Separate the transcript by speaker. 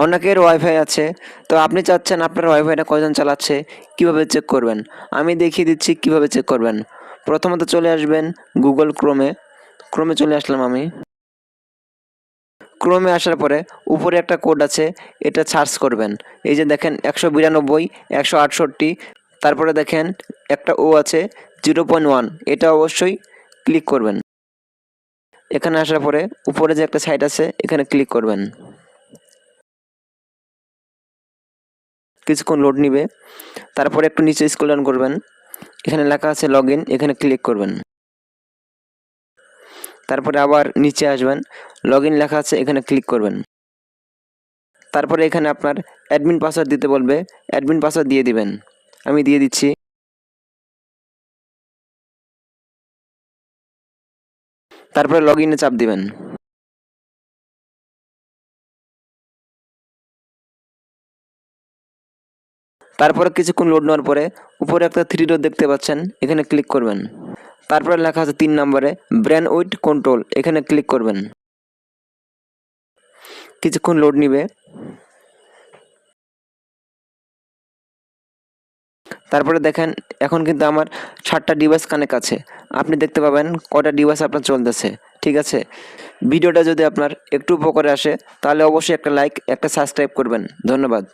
Speaker 1: অনেকের ওয়াইফাই আছে, তো আপনি চাচ্ছেন আপনার ওয়াইফাইটা কয়জন চালাচ্ছে কিভাবে চেক করবেন। আমি দেখিয়ে দিচ্ছি কিভাবে চেক করবেন। প্রথমত চলে আসবেন গুগল ক্রোমে চলে আসলাম আমি। ক্রোমে আসার পরে উপরে একটা কোড আছে, এটা সার্চ করবেন। এই যে দেখেন 192 168, তারপরে দেখেন একটা ও আছে 0.1, এটা অবশ্যই ক্লিক করবেন। এখানে আসার পরে উপরে যে একটা সাইট আছে এখানে ক্লিক করবেন। কিছুক্ষণ লোড নিবে, তারপরে একটু নিচে স্ক্রল ডাউন করবেন। এখানে লেখা আছে লগ ইন, এখানে ক্লিক করবেন। তারপরে আবার নিচে আসবেন, লগ ইন লেখা আছে, এখানে ক্লিক করবেন। তারপরে এখানে আপনার অ্যাডমিন পাসওয়ার্ড দিতে বলবে, অ্যাডমিন পাসওয়ার্ড দিয়ে দিবেন। আমি দিয়ে দিচ্ছি। তারপরে লগ ইনে চাপ দিবেন। তারপরে কিছুক্ষণ লোড নেওয়ার পরে উপরে একটা 3 ডট দেখতে পাচ্ছেন, এখানে ক্লিক করবেন। তারপরে লেখা আছে 3 নম্বরে ব্র্যান্ড উইথ কন্ট্রোল, এখানে ক্লিক করবেন। কিছুক্ষণ লোড নিবে। তারপরে দেখেন এখন কিন্তু আমার 7টা ডিভাইস কানেক্ট আছে। আপনি দেখতে পাবেন কয়টা ডিভাইস আপনার চলতেছে। ঠিক আছে, ভিডিওটা যদি আপনার একটু উপকারে আসে তাহলে অবশ্যই একটা লাইক, একটা সাবস্ক্রাইব করবেন। ধন্যবাদ।